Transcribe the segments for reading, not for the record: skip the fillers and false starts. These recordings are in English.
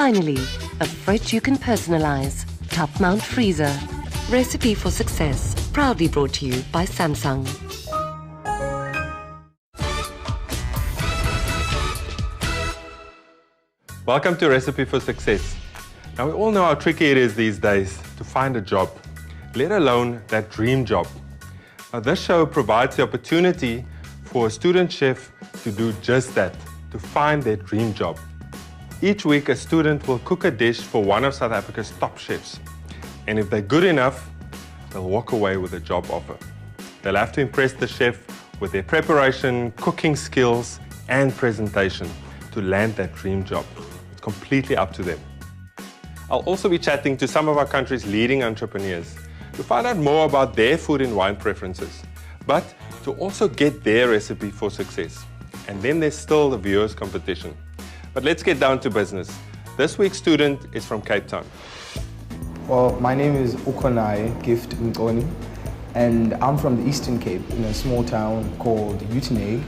finally, a fridge you can personalize. Top mount freezer. Recipe for success. Proudly brought to you by Samsung. Welcome to Recipe for Success. Now, we all know how tricky it is these days to find a job, let alone that dream job. Now, this show provides the opportunity for a student chef to do just that, to find their dream job. Each week, a student will cook a dish for one of South Africa's top chefs. And if they're good enough, they'll walk away with a job offer. They'll have to impress the chef with their preparation, cooking skills, and presentation to land that dream job. It's completely up to them. I'll also be chatting to some of our country's leading entrepreneurs to find out more about their food and wine preferences, but to also get their recipe for success. And then there's still the viewers' competition. But let's get down to business. This week's student is from Cape Town. Well, my name is Ukonaye Mconi, and I'm from the Eastern Cape in a small town called Ukonaye.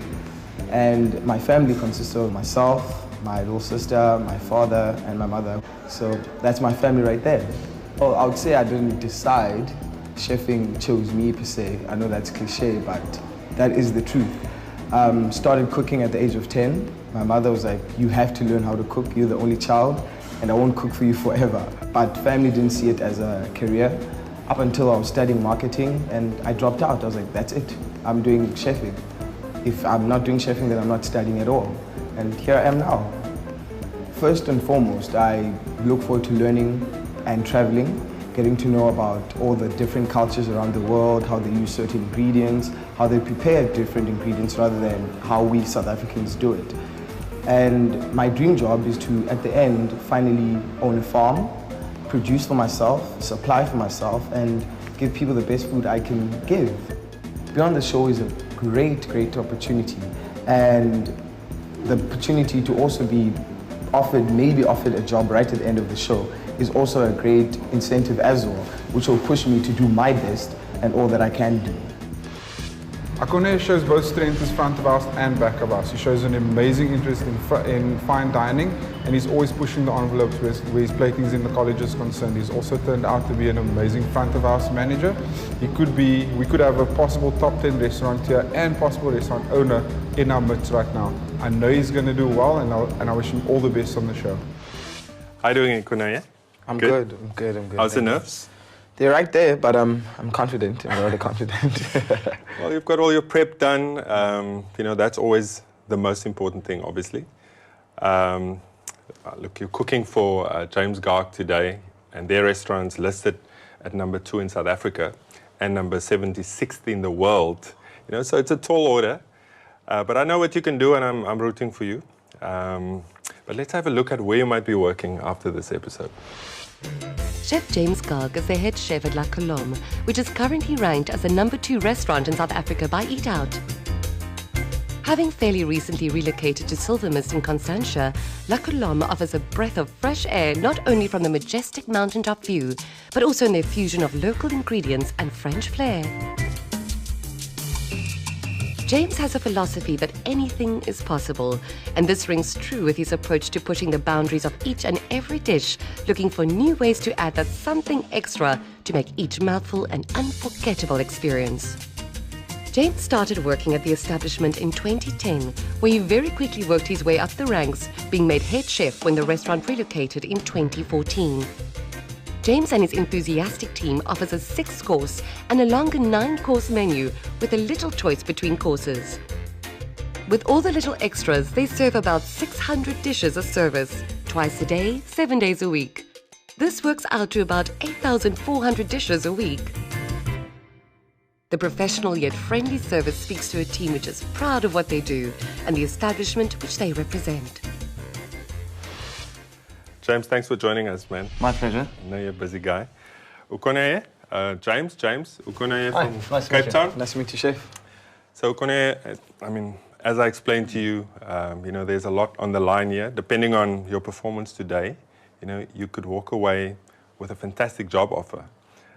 And my family consists of myself, my little sister, my father, and my mother. So that's my family right there. Well, I would say I didn't decide. Chefing chose me per se. I know that's cliche, but that is the truth. Started cooking at the age of 10. My mother was like, you have to learn how to cook. You're the only child, and I won't cook for you forever. But family didn't see it as a career up until I was studying marketing, and I dropped out. I was like, that's it. I'm doing chefing. If I'm not doing chefing, then I'm not studying at all. And here I am now. First and foremost, I look forward to learning and traveling, getting to know about all the different cultures around the world, how they use certain ingredients, how they prepare different ingredients rather than how we South Africans do it. And my dream job is to, at the end, finally own a farm, produce for myself, supply for myself, and give people the best food I can give. Beyond the show is a great opportunity, and the opportunity to also be maybe offered a job right at the end of the show is also a great incentive as well, which will push me to do my best and all that I can do. Ukonaye shows both strengths as front of house and back of house. He shows an amazing interest in fine dining, and he's always pushing the envelopes where his plating is in the college is concerned. He's also turned out to be an amazing front of house manager. We could have a possible top 10 restaurateur and possible restaurant owner in our midst right now. I know he's going to do well, and I wish him all the best on the show. How are you doing, Ukonaye? I'm good. How's the nerves? They're right there, but I'm confident. I'm really confident. Well, you've got all your prep done. That's always the most important thing, obviously. Look, you're cooking for James Gaag today, and their restaurant's listed at number 2 in South Africa and number 76th in the world. So it's a tall order. But I know what you can do, and I'm rooting for you. But let's have a look at where you might be working after this episode. Chef James Gaag is the head chef at Calombe, which is currently ranked as the number 2 restaurant in South Africa by Eat Out. Having fairly recently relocated to Silver Mist in Constantia, Calombe offers a breath of fresh air not only from the majestic mountaintop view, but also in their fusion of local ingredients and French flair. James has a philosophy that anything is possible, and this rings true with his approach to pushing the boundaries of each and every dish, looking for new ways to add that something extra to make each mouthful an unforgettable experience. James started working at the establishment in 2010, where he very quickly worked his way up the ranks, being made head chef when the restaurant relocated in 2014. James and his enthusiastic team offers a 6-course and a longer 9-course menu with a little choice between courses. With all the little extras, they serve about 600 dishes a service, twice a day, 7 days a week. This works out to about 8,400 dishes a week. The professional yet friendly service speaks to a team which is proud of what they do and the establishment which they represent. James, thanks for joining us, man. My pleasure. I know you're a busy guy. Ukonaye, James, Ukonaye from nice Cape Town. Nice to meet you, Chef. So Ukonaye, as I explained to you, there's a lot on the line here. Depending on your performance today, you could walk away with a fantastic job offer.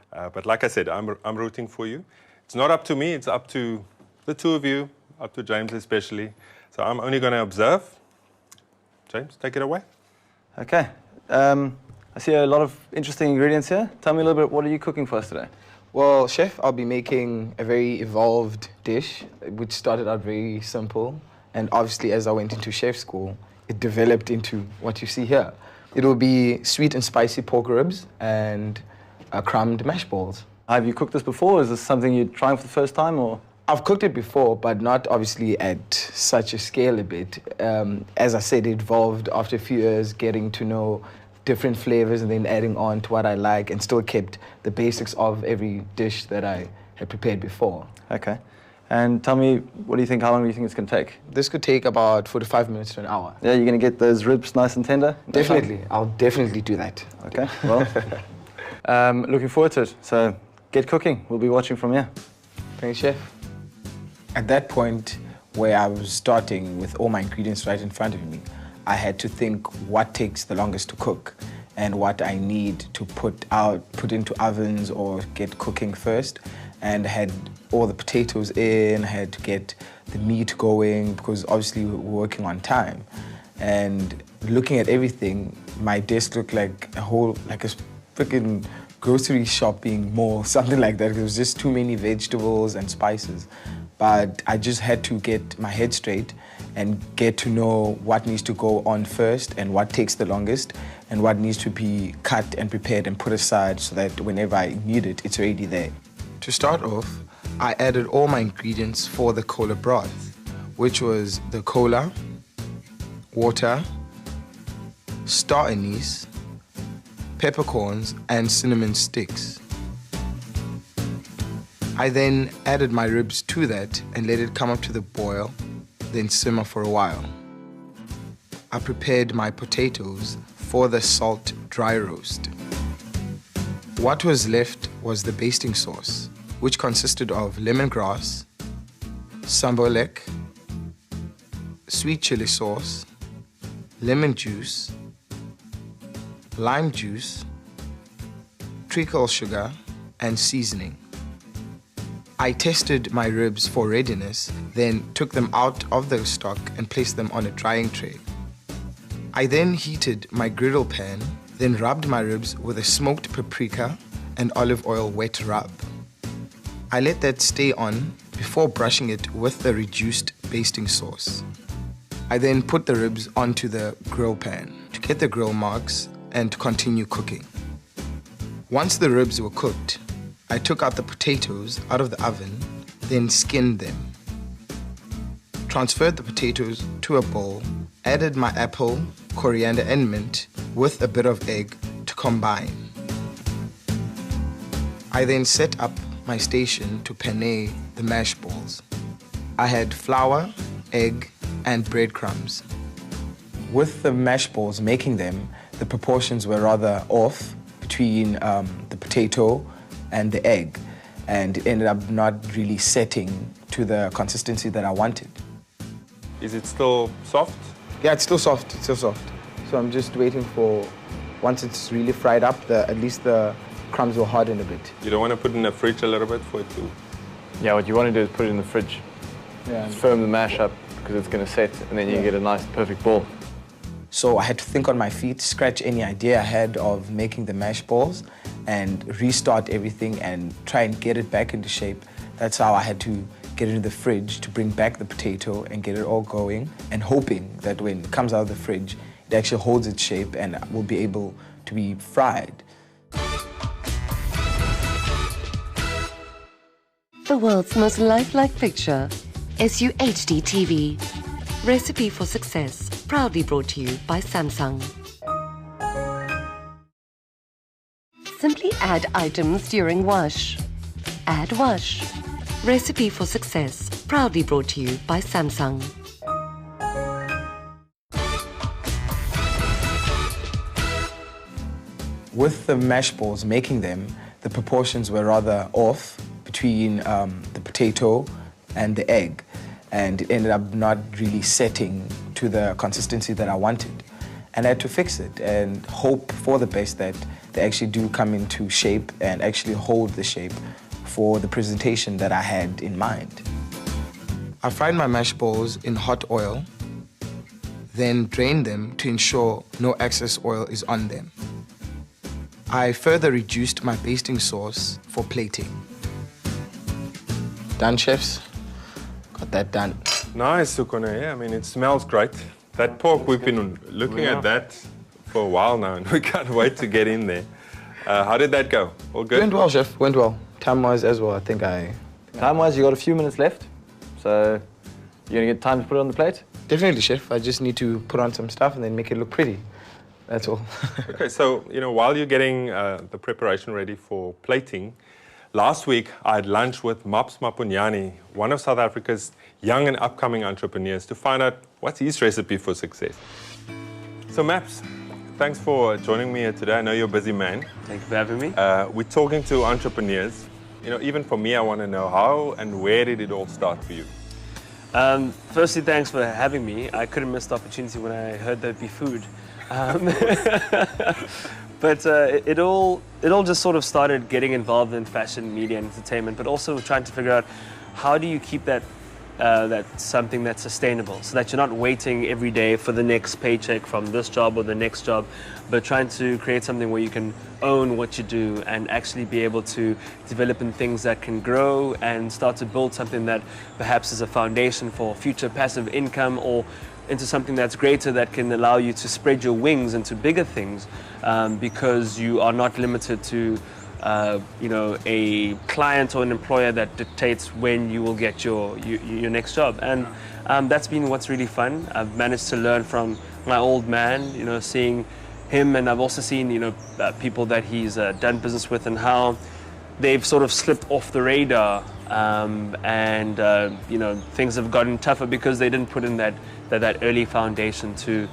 But like I said, I'm rooting for you. It's not up to me, it's up to the two of you, up to James especially. So I'm only going to observe. James, take it away. Okay. I see a lot of interesting ingredients here. Tell me a little bit, what are you cooking for us today? Well, chef, I'll be making a very evolved dish, which started out very simple. And obviously, as I went into chef school, it developed into what you see here. It will be sweet and spicy pork ribs and crumbed mash balls. Have you cooked this before? Is this something you're trying for the first time, or? I've cooked it before, but not obviously at such a scale a bit. As I said, it evolved after a few years getting to know different flavors and then adding on to what I like, and still kept the basics of every dish that I had prepared before. Okay. And tell me, what do you think, how long do you think it's going to take? This could take about 45 minutes to an hour. Yeah, you're going to get those ribs nice and tender? Definitely. I'll definitely do that. Okay, well, looking forward to it. So get cooking. We'll be watching from here. Thanks, chef. At that point where I was starting with all my ingredients right in front of me, I had to think what takes the longest to cook and what I need to put into ovens or get cooking first. And I had all the potatoes in, had to get the meat going, because obviously we're working on time. And looking at everything, my desk looked like a freaking grocery shopping mall, something like that. It was just too many vegetables and spices. But I just had to get my head straight and get to know what needs to go on first and what takes the longest and what needs to be cut and prepared and put aside so that whenever I need it, it's already there. To start off, I added all my ingredients for the cola broth, which was the cola, water, star anise, peppercorns, and cinnamon sticks. I then added my ribs to that and let it come up to the boil, then simmer for a while. I prepared my potatoes for the salt dry roast. What was left was the basting sauce, which consisted of lemongrass, sambolek, sweet chili sauce, lemon juice, lime juice, treacle sugar, and seasoning. I tested my ribs for readiness, then took them out of the stock and placed them on a drying tray. I then heated my griddle pan, then rubbed my ribs with a smoked paprika and olive oil wet rub. I let that stay on before brushing it with the reduced basting sauce. I then put the ribs onto the grill pan to get the grill marks and to continue cooking. Once the ribs were cooked, I took out the potatoes out of the oven, then skinned them. Transferred the potatoes to a bowl, added my apple, coriander and mint with a bit of egg to combine. I then set up my station to penne the mash balls. I had flour, egg and breadcrumbs. With the mash balls making them, the proportions were rather off between the potato and the egg, and it ended up not really setting to the consistency that I wanted. Is it still soft? Yeah, it's still soft, it's still soft. So I'm just waiting for, once it's really fried up, at least the crumbs will harden a bit. You don't want to put it in the fridge a little bit for it to... Yeah, what you want to do is put it in the fridge. Yeah. Just firm the mash up, because it's going to set, and then you get a nice, perfect ball. So I had to think on my feet, scratch any idea I had of making the mash balls, and restart everything and try and get it back into shape. That's how I had to get it in the fridge to bring back the potato and get it all going, and hoping that when it comes out of the fridge, it actually holds its shape and will be able to be fried. The world's most lifelike picture, SUHD TV. Recipe for Success, proudly brought to you by Samsung. Simply add items during wash. Add wash. Recipe for Success, proudly brought to you by Samsung. With the mash balls making them, the proportions were rather off between the potato and the egg, and it ended up not really setting to the consistency that I wanted. And I had to fix it and hope for the best that they actually do come into shape and actually hold the shape for the presentation that I had in mind. I fried my mash balls in hot oil, then drain them to ensure no excess oil is on them. I further reduced my basting sauce for plating. Done, chefs. Got that done. Nice, Ukonaye. Yeah, I mean, it smells great. That pork, we've been looking at that for a while now, and we can't wait to get in there. How did that go? All good? Went well, chef. Went well. Time-wise as well, I think Time-wise, you got a few minutes left, so you're gonna get time to put it on the plate? Definitely, chef. I just need to put on some stuff and then make it look pretty. That's all. Okay, so, while you're getting the preparation ready for plating, last week I had lunch with Maps Maponyane, one of South Africa's young and upcoming entrepreneurs, to find out what's his recipe for success. So, Maps, thanks for joining me here today. I know you're a busy man. Thank you for having me. We're talking to entrepreneurs. Even for me, I want to know how and where did it all start for you? Firstly, thanks for having me. I couldn't miss the opportunity when I heard there'd be food. But it all just sort of started getting involved in fashion, media, and entertainment, but also trying to figure out how do you keep that something that's sustainable, so that you're not waiting every day for the next paycheck from this job or the next job, but trying to create something where you can own what you do and actually be able to develop in things that can grow and start to build something that perhaps is a foundation for future passive income, or into something that's greater that can allow you to spread your wings into bigger things, because you are not limited to a client or an employer that dictates when you will get your next job. And that's been what's really fun. I've managed to learn from my old man, seeing him, and I've also seen, people that he's done business with and how they've sort of slipped off the radar, and things have gotten tougher because they didn't put in that early foundation to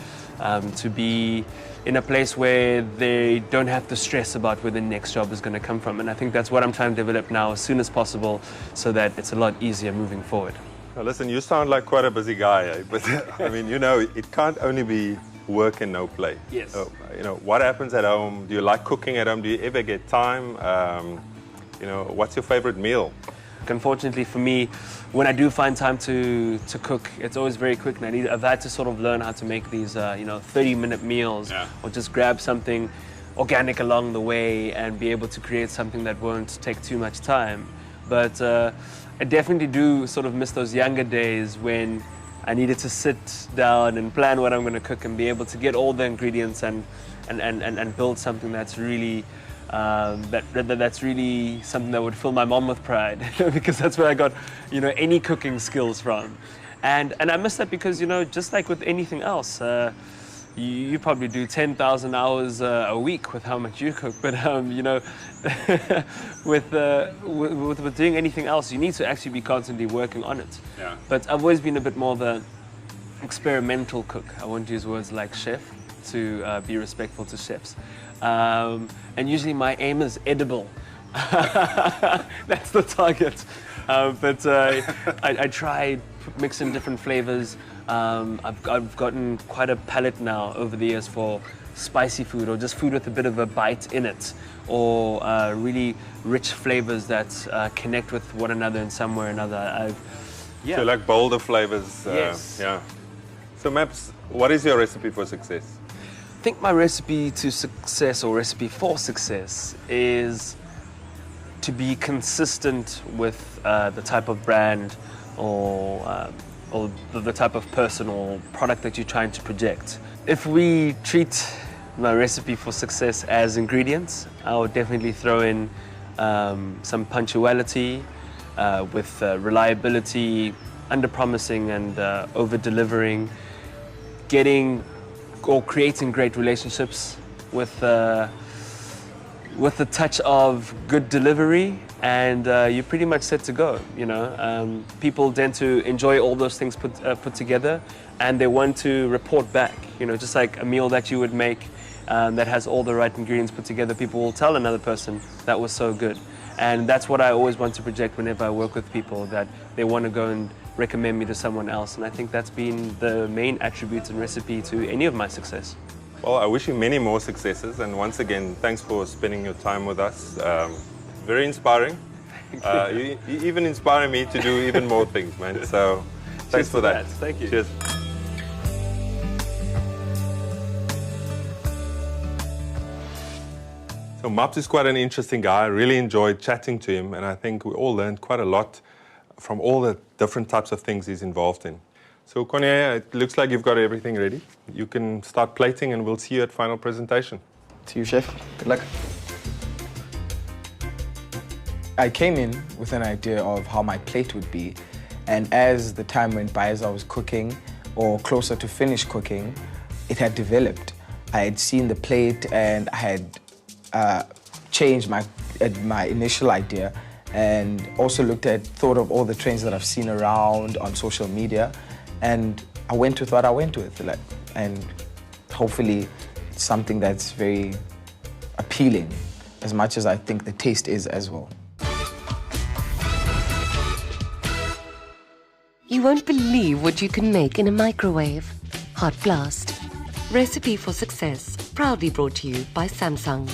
be in a place where they don't have to stress about where the next job is going to come from. And I think that's what I'm trying to develop now as soon as possible, so that it's a lot easier moving forward. Now listen, you sound like quite a busy guy, eh? But I mean, it can't only be work and no play. Yes. So, what happens at home? Do you like cooking at home? Do you ever get time? What's your favorite meal? Unfortunately for me, when I do find time to cook, it's always very quick, and I've had to sort of learn how to make these 30-minute meals, or just grab something organic along the way and be able to create something that won't take too much time. But I definitely do sort of miss those younger days when I needed to sit down and plan what I'm going to cook and be able to get all the ingredients and build something that's really that's really something that would fill my mom with pride, because that's where I got any cooking skills from. And I miss that because just like with anything else, you probably do 10,000 hours a week with how much you cook, but with doing anything else, you need to actually be constantly working on it. Yeah. But I've always been a bit more of an experimental cook. I won't use words like chef to be respectful to chefs. And usually my aim is edible. That's the target. But I try mixing different flavors. I've gotten quite a palate now over the years for spicy food, or just food with a bit of a bite in it, or really rich flavors that connect with one another in some way or another. So you like bolder flavors? Yes. Yeah. So Maps, what is your recipe for success? I think my recipe to success, or recipe for success, is to be consistent with the type of brand or the type of person or product that you're trying to project. If we treat my recipe for success as ingredients, I would definitely throw in some punctuality with reliability, under-promising and over-delivering, creating great relationships with a touch of good delivery, and you're pretty much set to go. People tend to enjoy all those things put together, and they want to report back. Just like a meal that you would make that has all the right ingredients put together, people will tell another person that was so good. And that's what I always want to project whenever I work with people, that they want to go and recommend me to someone else. And I think that's been the main attribute and recipe to any of my success. Well, I wish you many more successes, and once again, thanks for spending your time with us. Very inspiring. You even inspire me to do even more things, man. So thanks for that. Thank you. Cheers. So Maps is quite an interesting guy. I really enjoyed chatting to him, and I think we all learned quite a lot from all the different types of things he's involved in. So Ukonaye, it looks like you've got everything ready. You can start plating and we'll see you at final presentation. To you, chef. Good luck. I came in with an idea of how my plate would be, and as the time went by, as I was cooking, or closer to finish cooking, it had developed. I had seen the plate and I had changed my initial idea, and also thought of all the trends that I've seen around on social media, and I went with what I went with, and hopefully it's something that's very appealing, as much as I think the taste is as well. You won't believe what you can make in a microwave. Hot Blast. Recipe for Success, proudly brought to you by Samsung.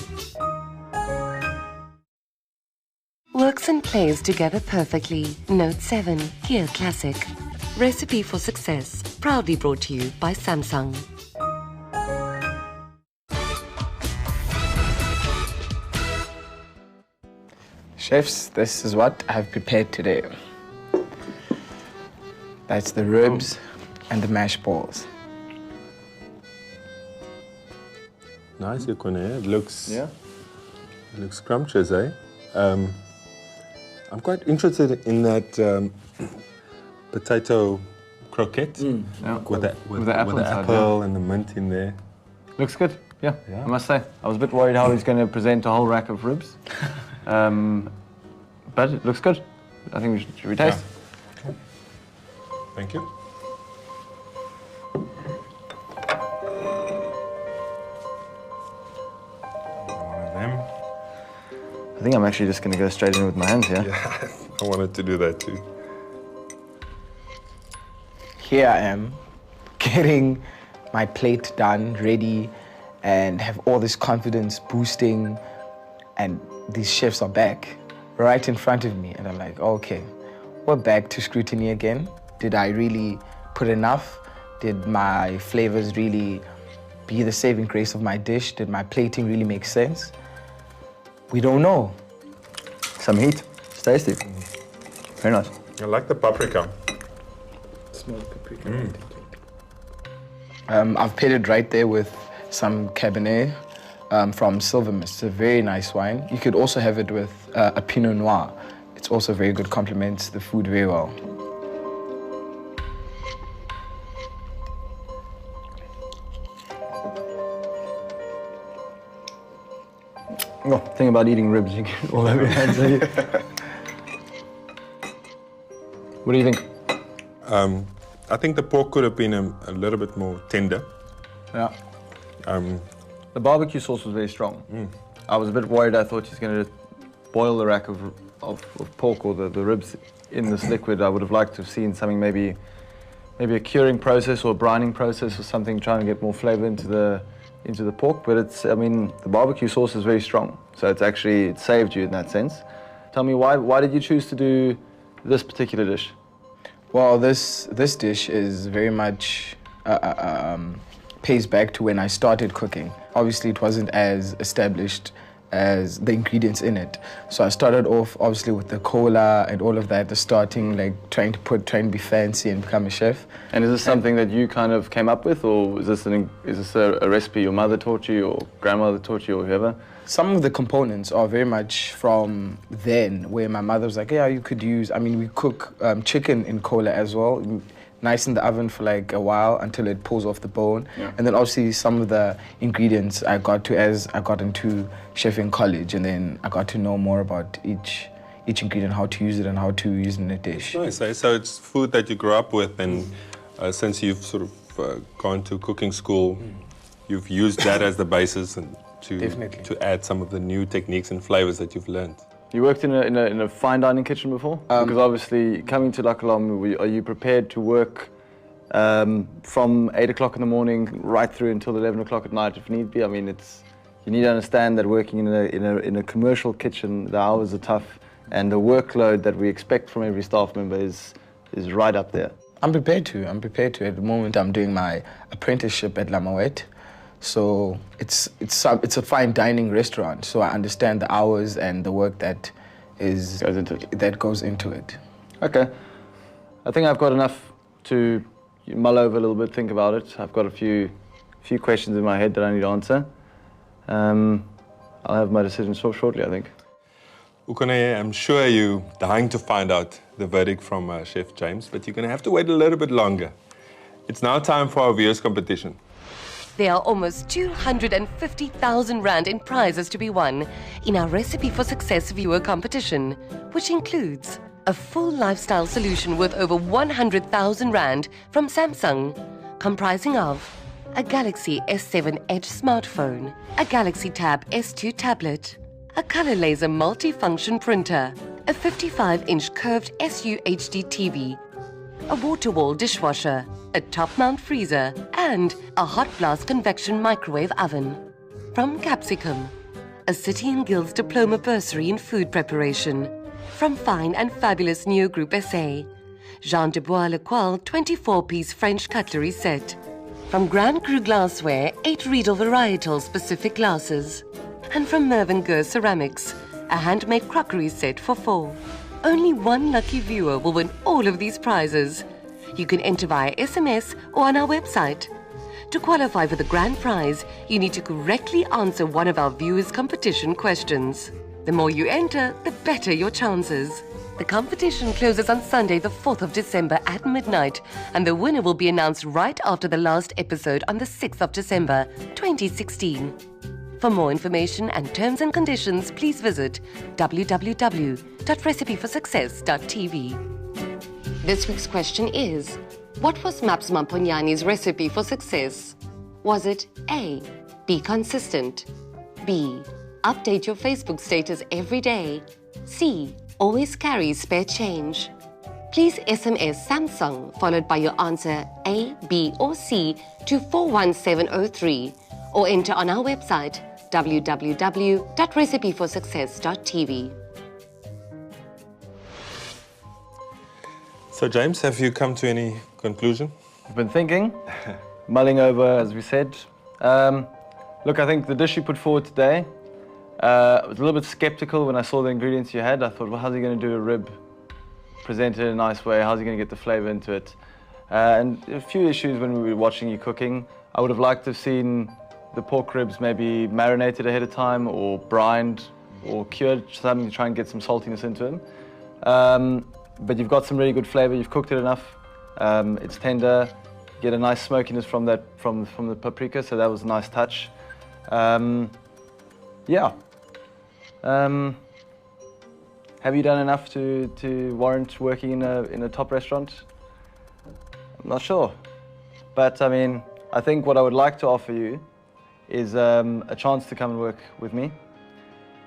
Works and plays together perfectly. Note 7, Gear Classic. Recipe for Success, proudly brought to you by Samsung. Chefs, this is what I've prepared today. That's the ribs and the mashed balls. Nice, Ukonaye. It looks, Yeah. it looks scrumptious, eh? I'm quite interested in that potato croquette Yeah. with the apple inside, apple and the mint in there. Looks good, yeah, Yeah. I must say. I was a bit worried how he's going to present a whole rack of ribs. But it looks good. I think should we taste? Yeah. Thank you. One of them. I think I'm actually just going to go straight in with my hands here. Yeah, I wanted to do that too. Here I am, getting my plate done, ready, and have all this confidence boosting, and these chefs are back right in front of me, and I'm like, okay, we're back to scrutiny again. Did I really put enough? Did my flavors really be the saving grace of my dish? Did my plating really make sense? We don't know. Some heat. It's tasty. Very nice. I like the paprika. Smoked paprika. I've paired it right there with some Cabernet from Silver Mist. It's a very nice wine. You could also have it with a Pinot Noir. It's also very good, complements the food very well. Oh, thing about eating ribs, you get all over your hands. What do you think? I think the pork could have been a little bit more tender. Yeah. The barbecue sauce was very strong. I was a bit worried. I thought he's going to boil the rack of pork or the ribs in this liquid. I would have liked to have seen something, maybe a curing process or a brining process or something, trying to get more flavor into the pork. But it's, I mean, the barbecue sauce is very strong, so it saved you in that sense. Tell me, why did you choose to do this particular dish? Well, this dish is very much pays back to when I started cooking. Obviously, it wasn't as established as the ingredients in it. So I started off obviously with the cola and all of that, the starting, like trying to be fancy and become a chef. And is this something that you kind of came up with, or is this a recipe your mother taught you, or grandmother taught you, or whoever? Some of the components are very much from then, where my mother was like, yeah, you could use, I mean, we cook chicken in cola as well, nice in the oven for like a while until it pulls off the bone. Yeah. And then obviously some of the ingredients I got to as I got into chefing college, and then I got to know more about each ingredient, how to use it and how to use it in a dish. Nice, eh? So it's food that you grew up with, and since you've sort of gone to cooking school, you've used that as the basis and to add some of the new techniques and flavors that you've learned. You worked in a fine dining kitchen before? Because obviously, coming to Calombe, are you prepared to work from 8 o'clock in the morning right through until 11 o'clock at night if need be? I mean, you need to understand that working in a commercial kitchen, the hours are tough, and the workload that we expect from every staff member is right up there. I'm prepared to. At the moment, I'm doing my apprenticeship at La Mouette. So it's a fine dining restaurant. So I understand the hours and the work that goes into it. Okay. I think I've got enough to mull over a little bit, think about it. I've got a few questions in my head that I need to answer. I'll have my decision shortly, I think. Ukonaye, I'm sure you're dying to find out the verdict from Chef James, but you're going to have to wait a little bit longer. It's now time for our viewers' competition. There are almost 250,000 Rand in prizes to be won in our Recipe for Success viewer competition, which includes a full lifestyle solution worth over 100,000 Rand from Samsung, comprising of a Galaxy S7 Edge smartphone, a Galaxy Tab S2 tablet, a color laser multi-function printer, a 55-inch curved SUHD TV, a water wall dishwasher, a top-mount freezer, and a hot blast convection microwave oven. From Capsicum, a City and Guilds diploma bursary in food preparation. From Fine and Fabulous Neo Group SA, Jean de Bois Lecoil 24-piece French cutlery set. From Grand Cru Glassware, 8 Riedel varietal specific glasses. And from Mervyn Gurr Ceramics, a handmade crockery set for 4. Only one lucky viewer will win all of these prizes. You can enter via SMS or on our website. To qualify for the grand prize, you need to correctly answer one of our viewers' competition questions. The more you enter, the better your chances. The competition closes on Sunday, the 4th of December at midnight, and the winner will be announced right after the last episode on the 6th of December, 2016. For more information and terms and conditions, please visit www.recipeforsuccess.tv. This week's question is, what was Maps Maponyane's recipe for success? Was it A, be consistent, B, update your Facebook status every day, C, always carry spare change? Please SMS Samsung followed by your answer A, B or C to 41703 or enter on our website www.recipeforsuccess.tv. So James, have you come to any conclusion? I've been thinking, mulling over, as we said. Look, I think the dish you put forward today, I was a little bit skeptical when I saw the ingredients you had. I thought, well, how's he going to do a rib presented in a nice way? How's he going to get the flavor into it? And a few issues when we were watching you cooking. I would have liked to have seen the pork ribs maybe marinated ahead of time or brined or cured, something to try and get some saltiness into them. But you've got some really good flavor. You've cooked it enough. It's tender. You get a nice smokiness from the paprika, so that was a nice touch. Yeah. Have you done enough to warrant working in a top restaurant? I'm not sure. But I mean, I think what I would like to offer you is a chance to come and work with me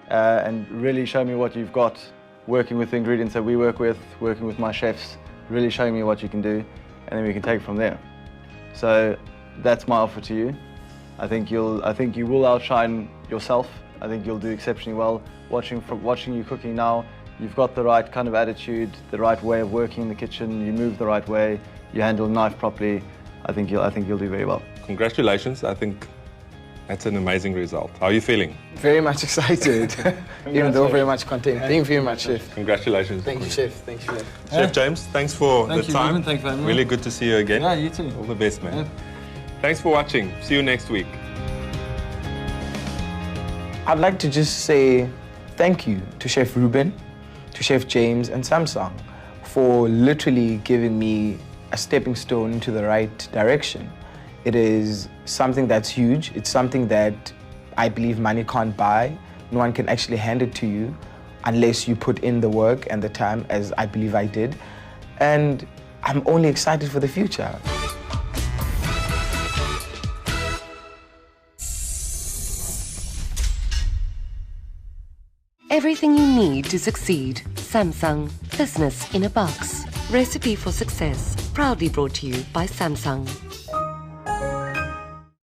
and really show me what you've got, working with the ingredients that we work with, working with my chefs, really showing me what you can do, and then we can take it from there. So that's my offer to you. I think you will outshine yourself. I think you'll do exceptionally well. Watching you cooking now, you've got the right kind of attitude, the right way of working in the kitchen. You move the right way. You handle the knife properly. I think you'll do very well. Congratulations. I think that's an amazing result. How are you feeling? Very much excited, even though very much content. Thank you very much, Chef. Congratulations. Thank you, Chef. Thank you, Chef. Chef James, thanks for the time. Reuben, thanks for having me. Really good to see you again. Yeah, you too. All the best, man. Yeah. Thanks for watching. See you next week. I'd like to just say thank you to Chef Reuben, to Chef James and Samsung for literally giving me a stepping stone into the right direction. It is something that's huge. It's something that I believe money can't buy. No one can actually hand it to you unless you put in the work and the time, as I believe I did. And I'm only excited for the future. Everything you need to succeed. Samsung. Business in a box. Recipe for Success. Proudly brought to you by Samsung.